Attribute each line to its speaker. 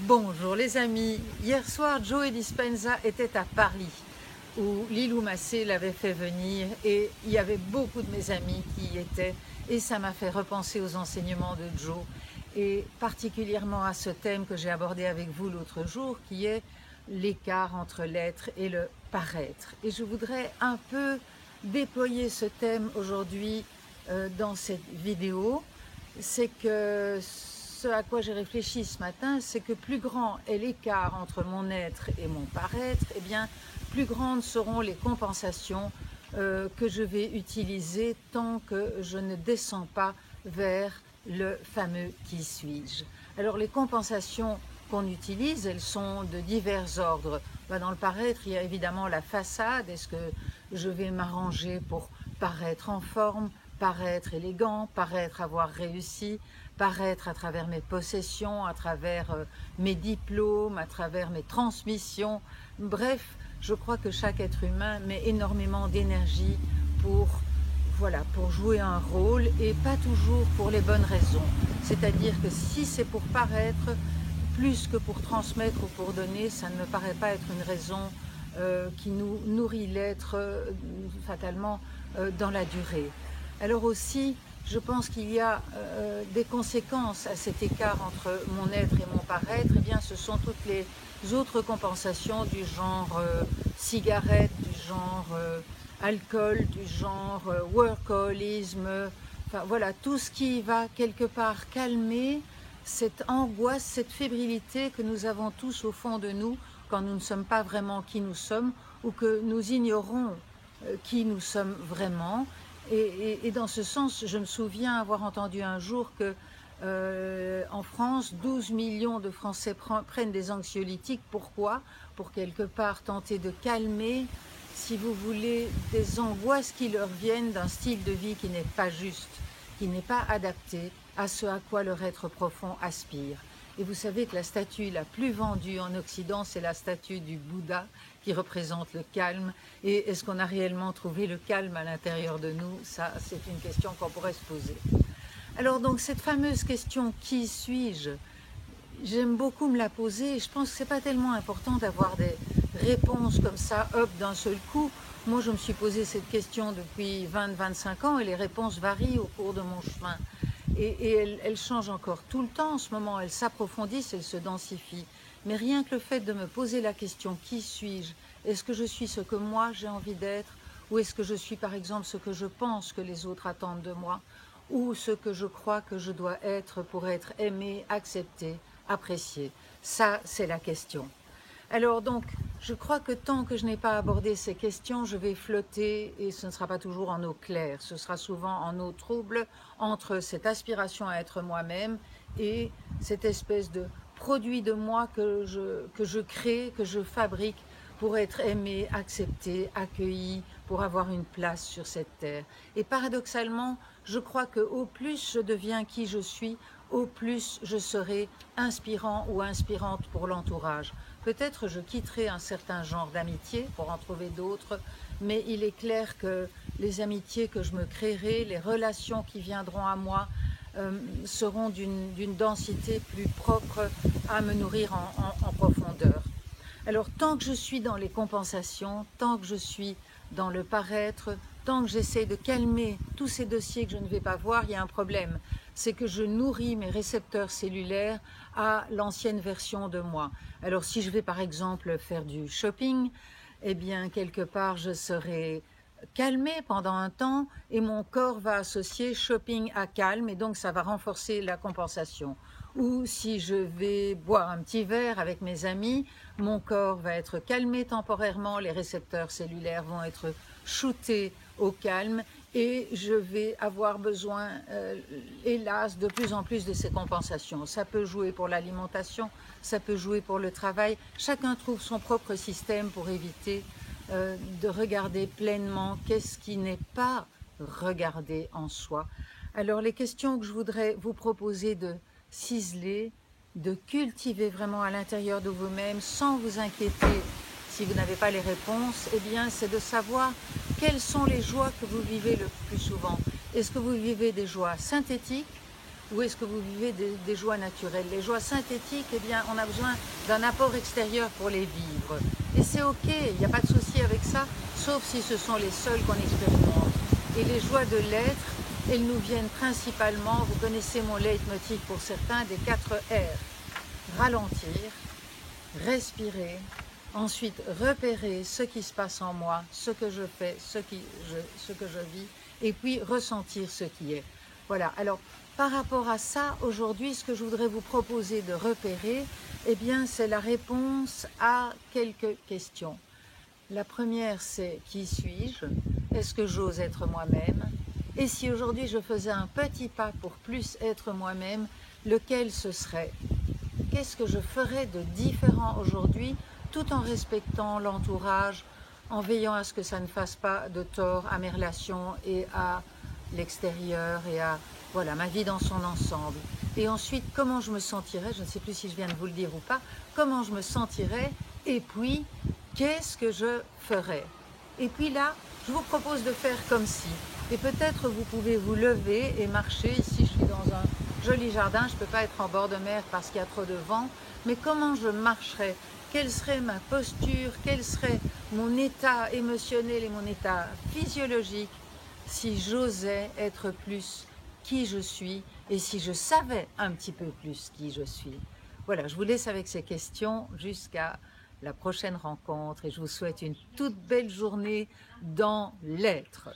Speaker 1: Bonjour les amis, hier soir Joe Dispenza était à Paris où Lilou Massé l'avait fait venir et il y avait beaucoup de mes amis qui y étaient et ça m'a fait repenser aux enseignements de Joe et particulièrement à ce thème que j'ai abordé avec vous l'autre jour qui est l'écart entre l'être et le paraître. Et je voudrais un peu déployer ce thème aujourd'hui dans cette vidéo. C'est que ce à quoi j'ai réfléchi ce matin, c'est que plus grand est l'écart entre mon être et mon paraître, et bien plus grandes seront les compensations que je vais utiliser tant que je ne descends pas vers le fameux qui suis-je. Alors les compensations qu'on utilise, elles sont de divers ordres. Dans le paraître, il y a évidemment la façade. Est-ce que je vais m'arranger pour paraître en forme, paraître élégant, paraître avoir réussi, paraître à travers mes possessions, à travers mes diplômes, à travers mes transmissions. Bref, je crois que chaque être humain met énormément d'énergie pour jouer un rôle et pas toujours pour les bonnes raisons. C'est-à-dire que si c'est pour paraître, plus que pour transmettre ou pour donner, ça ne me paraît pas être une raison qui nous nourrit l'être fatalement dans la durée. Alors aussi, je pense qu'il y a des conséquences à cet écart entre mon être et mon paraître. Eh bien, ce sont toutes les autres compensations du genre cigarette, du genre alcool, du genre workaholisme, enfin voilà, tout ce qui va quelque part calmer cette angoisse, cette fébrilité que nous avons tous au fond de nous quand nous ne sommes pas vraiment qui nous sommes ou que nous ignorons qui nous sommes vraiment. Et dans ce sens, je me souviens avoir entendu un jour que en France, 12 millions de Français prennent des anxiolytiques. Pourquoi? Pour quelque part tenter de calmer, si vous voulez, des angoisses qui leur viennent d'un style de vie qui n'est pas juste, qui n'est pas adapté à ce à quoi leur être profond aspire. Et vous savez que la statue la plus vendue en Occident, c'est la statue du Bouddha qui représente le calme. Et est-ce qu'on a réellement trouvé le calme à l'intérieur de nous? Ça, c'est une question qu'on pourrait se poser. Alors donc cette fameuse question « qui suis-je » j'aime beaucoup me la poser et je pense que ce n'est pas tellement important d'avoir des réponses comme ça, hop, d'un seul coup. Moi, je me suis posé cette question depuis 20-25 ans et les réponses varient au cours de mon chemin. Et elles changent encore tout le temps en ce moment, elles s'approfondissent, elles se densifient. Mais rien que le fait de me poser la question « qui suis-je » est-ce que je suis ce que moi j'ai envie d'être? Ou est-ce que je suis par exemple ce que je pense que les autres attendent de moi? Ou ce que je crois que je dois être pour être aimé, accepté, apprécié? Ça, c'est la question. Alors donc, je crois que tant que je n'ai pas abordé ces questions, je vais flotter et ce ne sera pas toujours en eau claire, ce sera souvent en eau trouble entre cette aspiration à être moi-même et cette espèce de produit de moi que je crée, que je fabrique pour être aimé, accepté, accueilli, pour avoir une place sur cette terre. Et paradoxalement, je crois qu'au plus je deviens qui je suis, au plus je serai inspirant ou inspirante pour l'entourage. Peut-être je quitterai un certain genre d'amitié pour en trouver d'autres, mais il est clair que les amitiés que je me créerai, les relations qui viendront à moi, seront d'une densité plus propre à me nourrir en profondeur. Alors tant que je suis dans les compensations, tant que je suis dans le paraître, tant que j'essaie de calmer tous ces dossiers que je ne vais pas voir, il y a un problème. C'est que je nourris mes récepteurs cellulaires à l'ancienne version de moi. Alors si je vais par exemple faire du shopping, eh bien quelque part je serai calmée pendant un temps et mon corps va associer shopping à calme et donc ça va renforcer la compensation. Ou si je vais boire un petit verre avec mes amis, mon corps va être calmé temporairement, les récepteurs cellulaires vont être shootés au calme et je vais avoir besoin, hélas, de plus en plus de ces compensations. Ça peut jouer pour l'alimentation, ça peut jouer pour le travail. Chacun trouve son propre système pour éviter de regarder pleinement qu'est-ce qui n'est pas regardé en soi. Alors les questions que je voudrais vous proposer de ciseler, de cultiver vraiment à l'intérieur de vous-même sans vous inquiéter si vous n'avez pas les réponses, eh bien c'est de savoir quelles sont les joies que vous vivez le plus souvent. Est-ce que vous vivez des joies synthétiques ou est-ce que vous vivez des joies naturelles? Les joies synthétiques, eh bien, on a besoin d'un apport extérieur pour les vivre. Et c'est ok, il n'y a pas de souci avec ça, sauf si ce sont les seules qu'on expérimente. Et les joies de l'être, elles nous viennent principalement, vous connaissez mon leitmotiv pour certains, des 4 R. Ralentir, respirer, ensuite repérer ce qui se passe en moi, ce que je fais, ce que je vis, et puis ressentir ce qui est. Voilà, alors par rapport à ça, aujourd'hui, ce que je voudrais vous proposer de repérer, eh bien, c'est la réponse à quelques questions. La première, c'est qui suis-je? Est-ce que j'ose être moi-même? Et si aujourd'hui je faisais un petit pas pour plus être moi-même, lequel ce serait? Qu'est-ce que je ferais de différent aujourd'hui, tout en respectant l'entourage, en veillant à ce que ça ne fasse pas de tort à mes relations et à l'extérieur et à voilà, ma vie dans son ensemble. Et ensuite, comment je me sentirais, je ne sais plus si je viens de vous le dire ou pas, comment je me sentirais, et puis, qu'est-ce que je ferais? Et puis là, je vous propose de faire comme si. Et peut-être vous pouvez vous lever et marcher. Ici, je suis dans un joli jardin, je ne peux pas être en bord de mer parce qu'il y a trop de vent. Mais comment je marcherais? Quelle serait ma posture? Quel serait mon état émotionnel et mon état physiologique si j'osais être plus qui je suis et si je savais un petit peu plus qui je suis? Voilà, je vous laisse avec ces questions jusqu'à la prochaine rencontre et je vous souhaite une toute belle journée dans l'être.